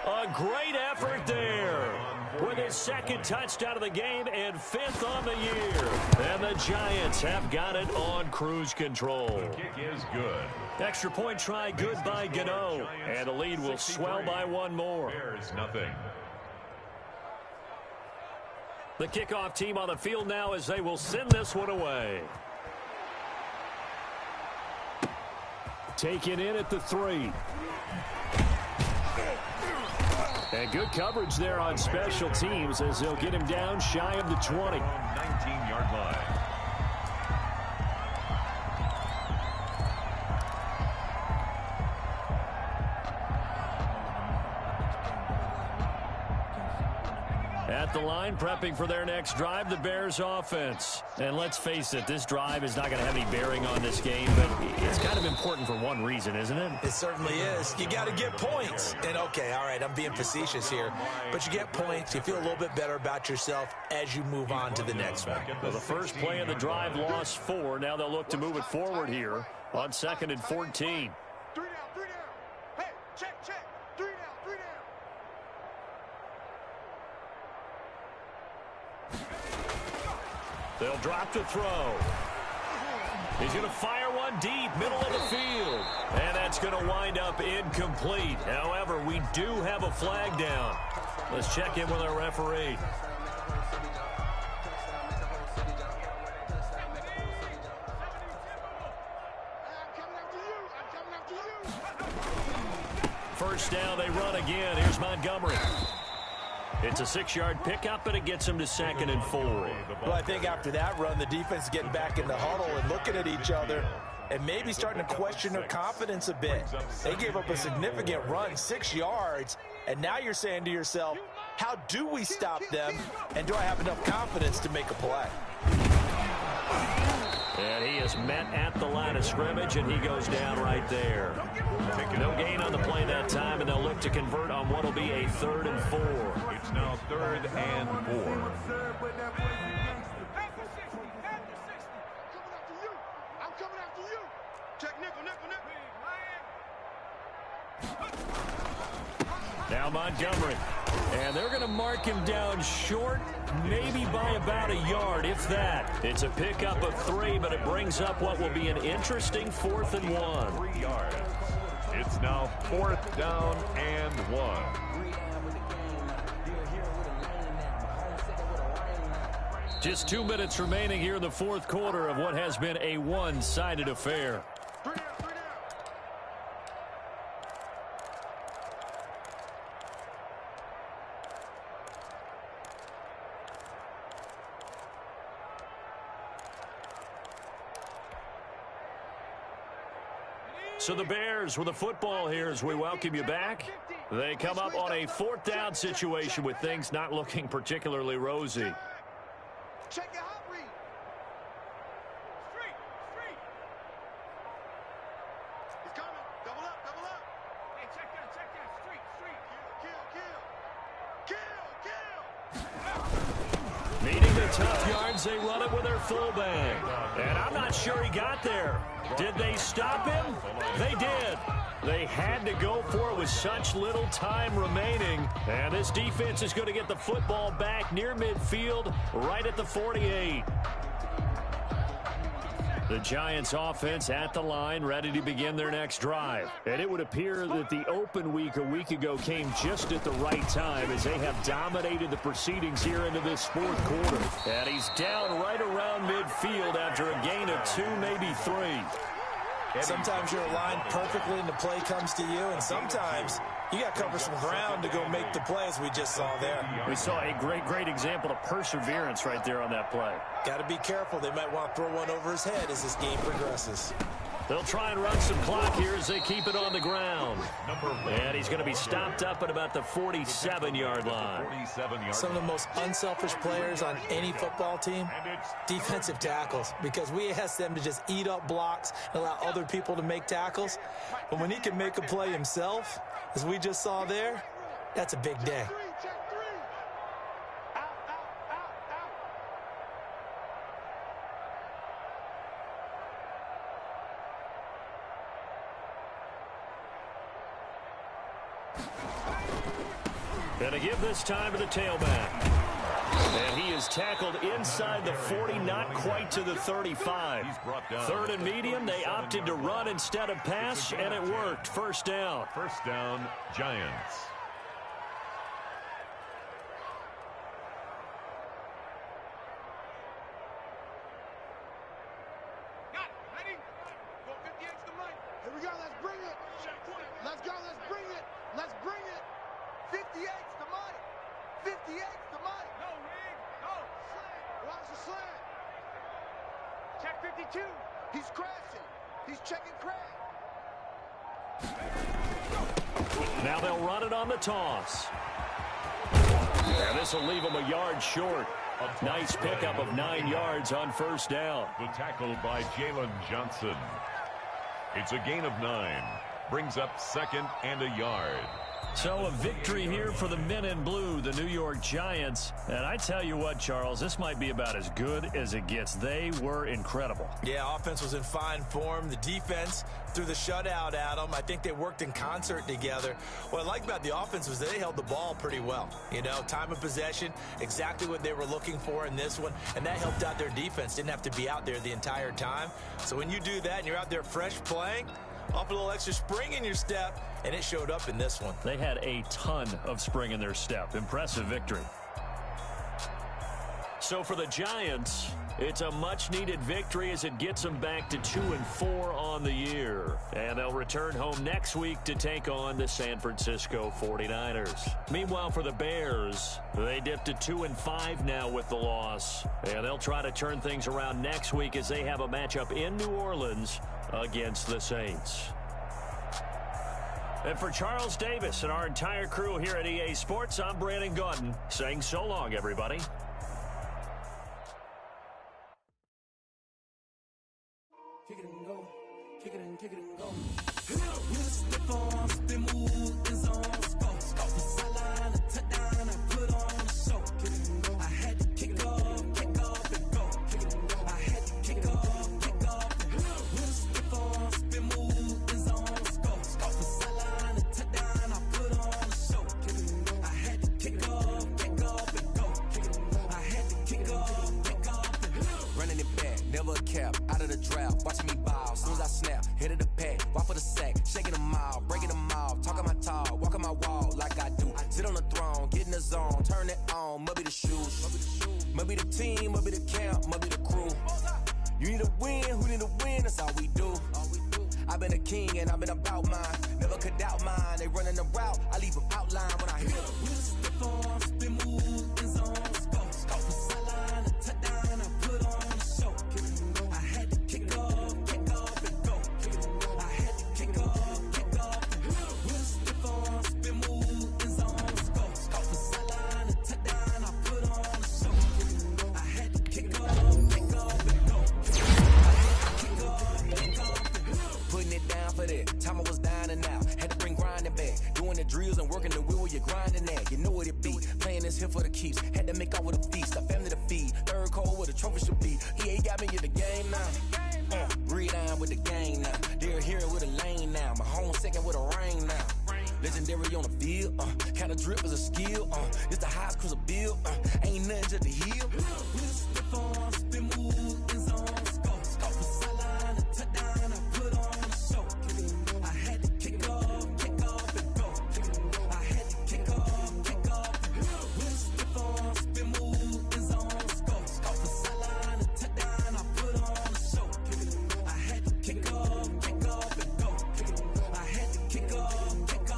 A great effort there with his second touchdown of the game and 5th on the year. And the Giants have got it on cruise control. The kick is good. Extra point try good by Gano. And the lead will swell by one more. Bears nothing. The kickoff team on the field now as they will send this one away. Taken in at the 3. And good coverage there on special teams as they'll get him down shy of the 20. 19-yard line. At the line, prepping for their next drive, the Bears offense. And let's face it, this drive is not going to have any bearing on this game, but it's kind of important for one reason, isn't it? It certainly is. You got to get points. And, okay, all right, I'm being facetious here, but you get points. You feel a little bit better about yourself as you move on to the next one. Well, the first play of the drive lost 4. Now they'll look to move it forward here on 2nd and 14. 3 down, 3 down. Hey, check. 3 down, 3 down. They'll drop to throw. He's going to fire one deep, middle of the field. And that's going to wind up incomplete. However, we do have a flag down. Let's check in with our referee. First down, they run again. Here's Montgomery. It's a 6-yard pickup, and it gets him to 2nd and 4. Well, I think after that run, the defense is getting back in the huddle and looking at each other and maybe starting to question their confidence a bit. They gave up a significant run, 6 yards, and now you're saying to yourself, how do we stop them, and do I have enough confidence to make a play? And he is met at the line of scrimmage, and he goes down right there. No gain on the play that time, and they'll look to convert on what will be a 3rd and 4. It's now 3rd and 4. I'm coming after you. Check nickel. Now Montgomery. And they're going to mark him down short, maybe by about a yard, if that. It's a pickup of 3, but it brings up what will be an interesting 4th and 1. 3 yards. It's now 4th down and 1. Just 2 minutes remaining here in the 4th quarter of what has been a one-sided affair. 3 down. So the Bears with the football here as we welcome you back. They come up on a 4th down situation with things not looking particularly rosy. Check your hot read. Street. He's coming. Double up. Hey, check that. Street. Kill. Meeting the tough yards, they run it with their fullback. And I'm not sure he got there. Did they stop him? They did. They had to go for it with such little time remaining. And this defense is going to get the football back near midfield, right at the 48. The Giants offense at the line, ready to begin their next drive. And it would appear that the open week a week ago came just at the right time as they have dominated the proceedings here into this 4th quarter. And he's down right around midfield after a gain of 2, maybe 3. Sometimes you're aligned perfectly and the play comes to you, and sometimes you got to cover some ground to go make the play, as we just saw there. We saw a great example of perseverance right there on that play. Got to be careful. They might want to throw one over his head as this game progresses. They'll try and run some clock here as they keep it on the ground. And he's going to be stopped up at about the 47-yard line. Some of the most unselfish players on any football team, defensive tackles, because we ask them to just eat up blocks and allow other people to make tackles. But when he can make a play himself, as we just saw there, that's a big day. Gonna give this time to the tailback. And he is tackled inside the 40, not quite to the 35. 3rd and medium, they opted to run instead of pass, and it worked. 1st down. 1st down, Giants. Here we go, let's bring it. Let's go, let's bring it. Let's bring it. 58's the money. 58's the money. No, Rig. No. Slant. Watch the slant. Check 52. He's crashing. He's checking crash. Now they'll run it on the toss. And this will leave him a yard short. Nice pickup of 9 yards on first down. The tackle by Jalen Johnson. It's a gain of 9. Brings up 2nd and a yard. So a victory here for the men in blue, the New York Giants. And I tell you what, Charles, this might be about as good as it gets. They were incredible. Yeah, offense was in fine form. The defense threw the shutout at them. I think they worked in concert together. What I like about the offense was they held the ball pretty well. You know, time of possession, exactly what they were looking for in this one. And that helped out their defense. Didn't have to be out there the entire time. So when you do that and you're out there fresh playing, off a little extra spring in your step, and it showed up in this one. They had a ton of spring in their step. Impressive victory. So for the Giants, it's a much-needed victory as it gets them back to 2-4 on the year. And they'll return home next week to take on the San Francisco 49ers. Meanwhile, for the Bears, they dipped to 2-5 now with the loss. And they'll try to turn things around next week as they have a matchup in New Orleans against the Saints. And for Charles Davis and our entire crew here at EA Sports, I'm Brandon Gaudin saying so long, everybody. Kick it and go, kick it and go. With the farm, spin move in zone, scope. The sideline, a touchdown, I put on a show. Kick it and go. I had to kick off and go. Kick it and go. I had to kick off and go. With the farm, spin move in zone, scope. The sideline, a touchdown, I put on a show. Kick it and go. I had to kick off and go. Kick it and go. I had to kick off and go. Running it back, never a cap, out of the drought, watching me ball, soon as I snap, hit of the pack, walk for the sack, shaking them out, breaking them off, talking my talk, walking my wall like I do, sit on the throne, get in the zone, turn it on, must be the shoes, must be the team, must be the camp, must be the crew, you need a win, who need a win, that's all we do, I've been a king and I've been about mine, never could doubt mine, they running the route, I leave them outline when I hit them. With the farm, spin move, in zone, scope, the sideline, a touchdown, I put on a show, I had to kick off and go, I had to kick off and go, with the farm, spin move, in zone, scope, the sideline, a touchdown, I put on a show, I had to kick off and go, I had to kick off and go. Putting it down for that, time I was down and out, had to bring grinding back, doing the drills and working the wheel where you're grinding at, you know what it be, playing this here for the keeps, had to make out with a feast, a family to feed, third cold where the trophy should be, EA got me in the game now, breathe on with the game now, they're here with a lane now, my home second with a rain now, legendary on the field, kind of drip is a skill, it's the highest cruiser bill, ain't nothing to the heel, with the farm, spin move, in zone, scope, the sideline, a touchdown, I put on a show, I had to kick off and go, I had to kick off and go, with the farm, spin move, in zone, scope, the sideline, a touchdown, I put on a show, I had to kick off and go, I had to kick off and go.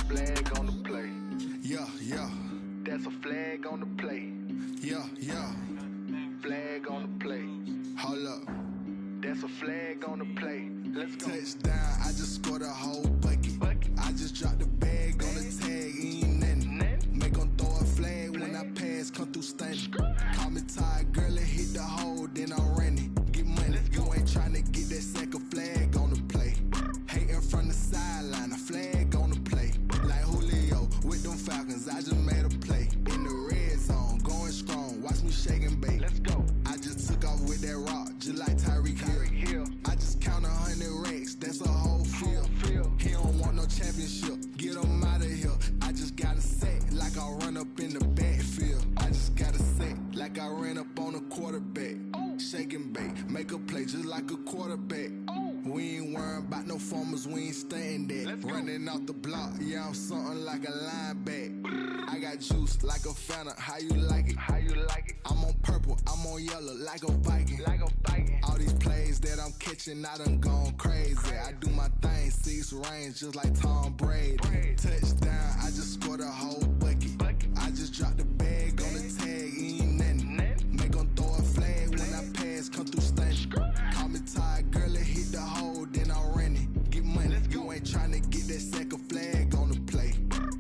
Flag on the play. Yeah, yeah. That's a flag on the play. Yeah, yeah. Flag on the play. Hold up. That's a flag on the play. Let's go. Touchdown, I just scored a whole bucket. I just dropped the bag on the tag, ain't nothing. Make 'em throw a flag when I pass, come through stunning. Call me tired, girl, it hit the hole, then I'm running. Get money, you ain't tryna get that second flag on the play. Hating from the sideline, a flag on the play. Like Julio with them Falcons, I just made a play. In the red zone, going strong, watch me shake and bake. Let's go. I just took off with that rock, just like Tyreek Hill. I just count 100 racks, that's a whole field. He don't want no championship, get him out of here. I just gotta set like I run up in the backfield. I just gotta set like I ran up on a quarterback. Shake and bake, make a play just like a quarterback. We ain't worrying about no formers, we ain't staying there. Running off the block, yeah, I'm something like a linebacker. I got juice like a Fanta, how you like it? I'm on purple, I'm on yellow like a Viking. All these plays plays that I'm catching, I done gone crazy. I do my thing, 6 range, just like Tom Brady. Touchdown, I just scored a whole bucket. I just dropped the bag on the tag, ain't nothing. Make 'em throw a flag when I pass, come through stunning. Call me tired, girl, it hit the hole, then I run it. Get money, you ain't tryna get that second flag on the play.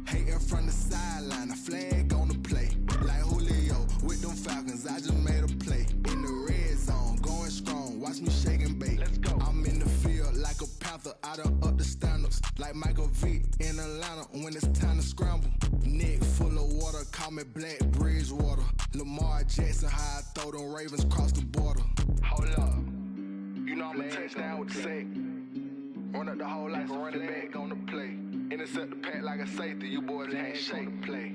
Hating from the sideline, a flag on the play. Like Julio with them Falcons, I just made a play. In the red zone, going strong, watch me shake and bake. I'm in the field like a panther, I done up the standards. Like Michael Vick in Atlanta when it's time to scramble. Neck full of water, call me Black Bridgewater. Lamar Jackson, how I throw them Ravens cross the border. Hold up, you know I'm a touchdown with the sack. Run up the hole like a running back on the play. Intercept the pack like a safety, you boys ain't shake the play.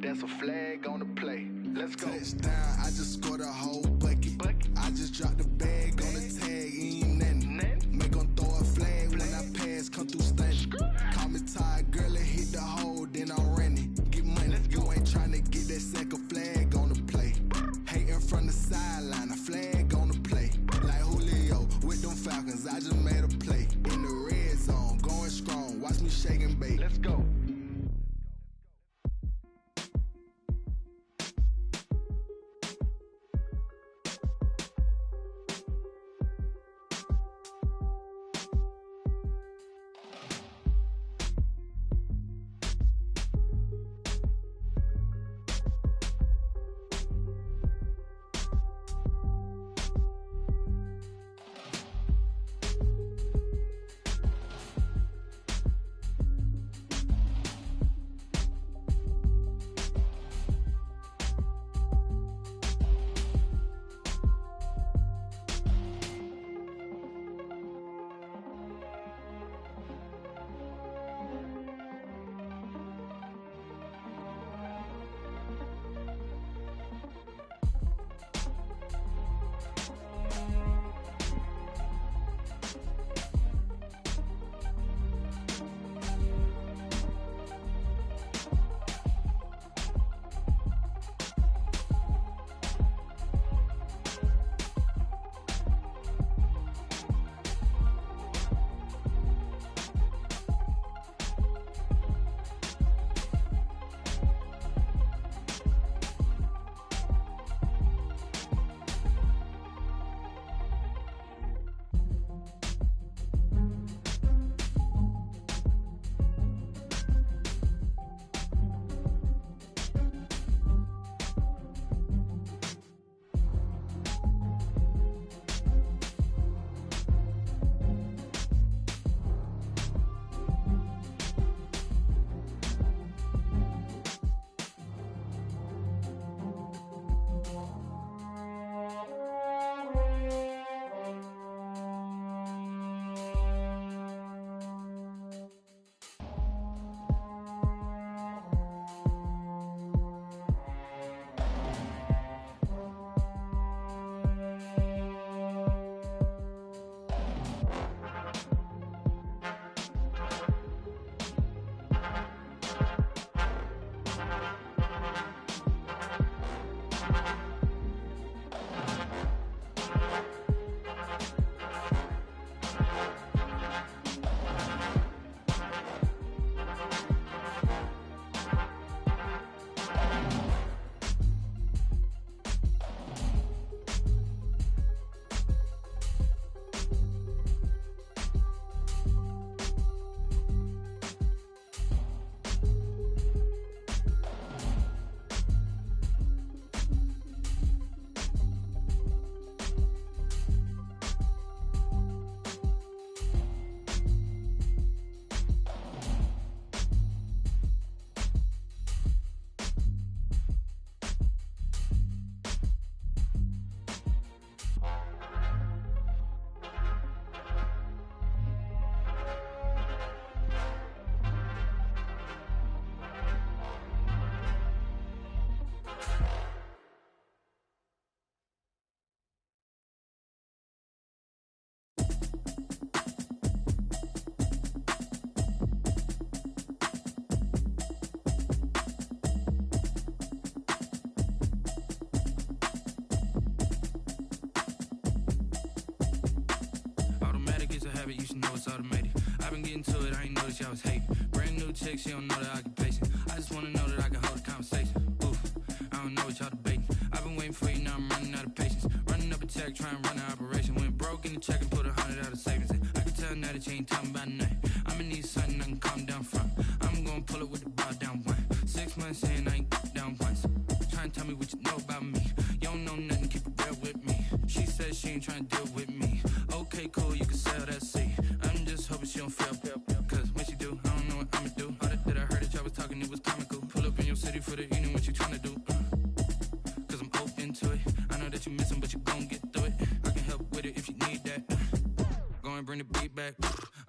That's a flag on the play. Let's go. Touchdown, I just scored a whole bucket. I just dropped the bag on the tag, ain't nothing. Make 'em throw a flag when I pass, come through stunning. Call me tired, girl, it hit the hole, then I ran it. Get money, you ain't tryna get that second flag on the play. Hating from the sideline, a flag on the play. Like Julio with them Falcons, I just made a play. In the red zone, going strong, watch me shake and bake. Let's go. habit, you should know it's automated. I've been getting to it, I ain't noticed y'all was hating. Brand new chick, she don't know the occupation. I just wanna know that I can hold a conversation. Oof, I don't know what y'all debating. I've been waiting for you, now I'm running out of patience. Running up a check, trying to run an operation. Went broke in the check and put 100 out of savings in. I can tell now that you ain't talking about nothing. I'ma need something I can calm down from. I'm gonna pull it with the bar down one. 6 months in, I ain't down once. Trying to tell me what you know about me. You don't know nothing, keep it real with me. She said she ain't trying to deal with me. Okay, cool, you can sell that seat. I'm just hoping she don't feel. Cause when she do, I don't know what I'ma do. All that I heard that y'all was talking, it was comical. Pull up in your city for the evening, what you trying to do? Cause I'm open to it. I know that you missing, but you gon' get through it. I can help with it if you need that. Go and bring the beat back.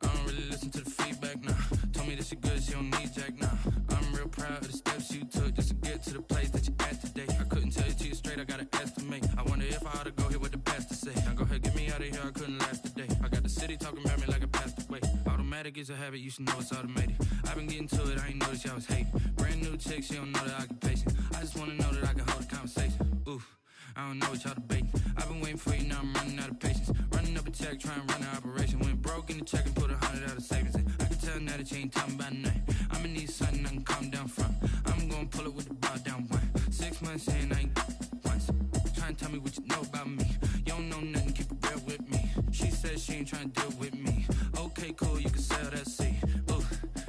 I don't really listen to the feedback, nah. Told me that she good, she don't need jack, nah. I'm real proud of the steps you took just to get to the place that you're at today. I couldn't tell you to you straight, I gotta estimate. I wonder if I ought to go here with the pastor say. Now go ahead, get me out of here, I couldn't last today. I got the city talking about me like I passed away. Automatic is a habit, you should know it's automated. I've been getting to it, I ain't noticed y'all was hating. Brand new chick, she don't know the occupation. I just wanna know that I can hold a conversation. Oof, I don't know what y'all debating. I've been waiting for you, now I'm running out of patience. Running up a check, trying to run an operation. Went broke in the check and put 100 out of savings in. I can tell now that you ain't talking about nothing. I'ma need something I can calm down from. I'm gonna pull it with the bar down one. 6 months in, I ain't once. Trying to tell me what you know about me. You don't know nothing, keep it real with me. She said she ain't trying to deal with me. Okay, cool, you can sell that seat. Ooh,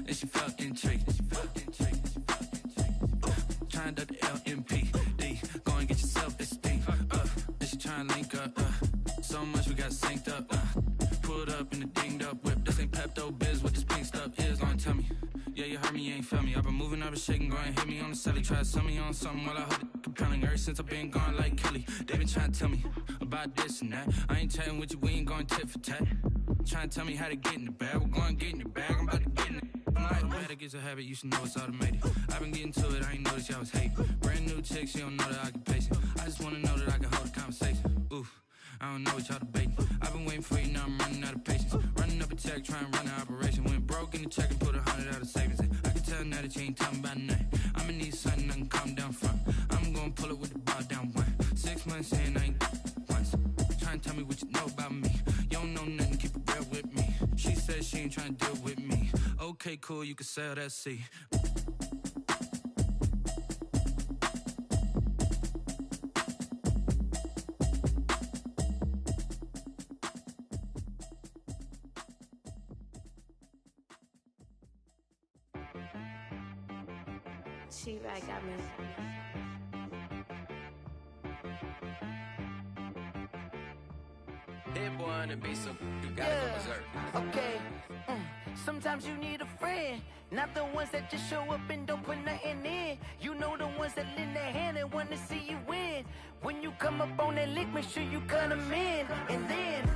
and she felt intrigued. Trying to the LMPD. Go and get your self-esteem. And she trying to link up. So much we got synced up. Pulled up in the dinged up whip. This ain't Pepto-Biz, what this pink stuff is. Gonna tell me. Yeah, you heard me, you ain't felt me. I've been moving, I've been shaking, go and hit me on the celly. Try to sell me on something while I hold it compelling. Ever since I've been gone like Kelly, they been trying to tell me about this and that. I ain't chatting with you, we ain't going tit for tat. Trying to tell me how to get in the bag. We're going to get in your bag, I'm about to get in it. Automatic is a habit, you should know it's automated. I've been getting to it, I ain't noticed y'all was hating. Brand new chick, she don't know the occupation. I just wanna know that I can hold a conversation. Oof, I don't know what y'all debating. I've been waiting for you, now I'm running out of patience. Running up a check, trying to run an operation. Went broke in the check and put 100 out of savings in. I can tell now that you ain't talking about nothing. I'ma need something I can calm down from. I'm gonna pull it with the bar down one. 6 months in, I ain't once. Trying to tell me what you know about me. You don't know nothing, keep it real with me. She said she ain't trying to deal with me. Okay, cool, you can sell that seat. She-Rag got me. Hit boy on the beat, so you gotta go berserk. Okay. Sometimes you need a friend, not the ones that just show up and don't put nothing in. You know the ones that lend their hand and want to see you win. When you come up on that lick, make sure you cut them in. And then,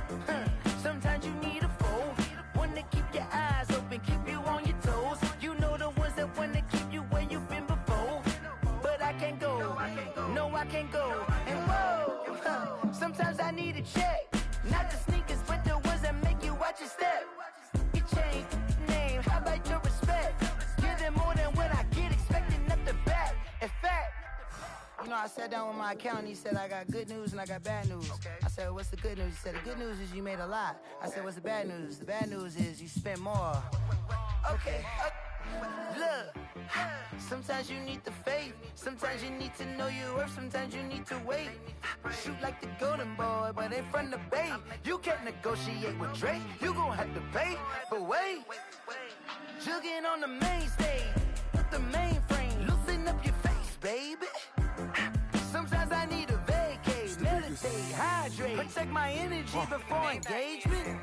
sometimes you need a foe, one to keep your eyes open, keep you on your toes. You know the ones that want to keep you where you've been before. But I can't go, no I can't go. And whoa, sometimes I need a check, not the sneakers, but the ones that make you watch your step. You change name, how about your respect? Give them more than what I get, expecting up the back. In fact, you know, I sat down with my accountant, he said I got good news and I got bad news. I said, what's the good news? He said, the good news is you made a lot. I said, what's the bad news? The bad news is you spent more. Okay, look, sometimes you need the faith, sometimes you need to know your worth, sometimes you need to wait. Shoot like the golden boy, but in front of the bay, you can't negotiate with Drake, you gon' have to pay. But wait, jugging on the main stage, with the mainframe, loosen up your face, baby. Sometimes I need a vacate, meditate, hydrate, protect my energy before engagement.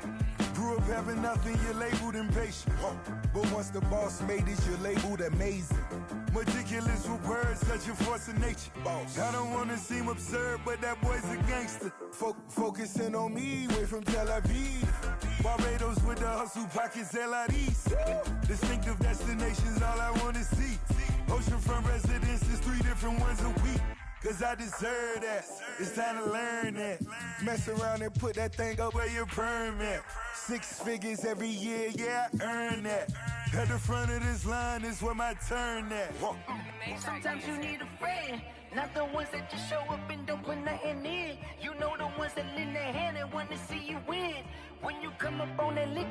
Grew up having nothing, you're labeled impatient. But once the boss made it, you're labeled amazing. Meticulous with words, such a force of nature. I don't wanna seem absurd, but that boy's a gangster. Focusing on me, way from Tel Aviv. Barbados with the hustle pockets, LIDs. Distinctive destinations, all I wanna see. Oceanfront residences, 3 different ones a week. Cause I deserve that, it's time to learn that. Mess around and put that thing up where your perm at. 6 figures every year, yeah, I earn that. At the front of this line is where my turn at. Sometimes you need a friend, not the ones that just show up and don't put nothing in. You know the ones that lend their hand and want to see you win. When you come up on that lick,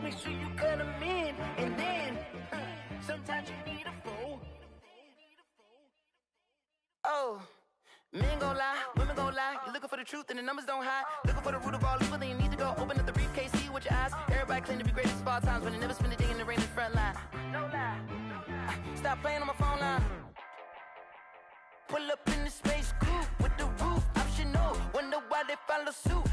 Men gon' lie, women gon' lie. You're looking for the truth and the numbers don't hide. Looking for the root of all evil, then you need to go open up the briefcase, see with your eyes. Everybody claim to be greatest of all times, but they never spend a day in the rain in the front line. No lie. Stop playing on my phone line. Pull up in the space coupe with the roof optional. Wonder why they follow suit.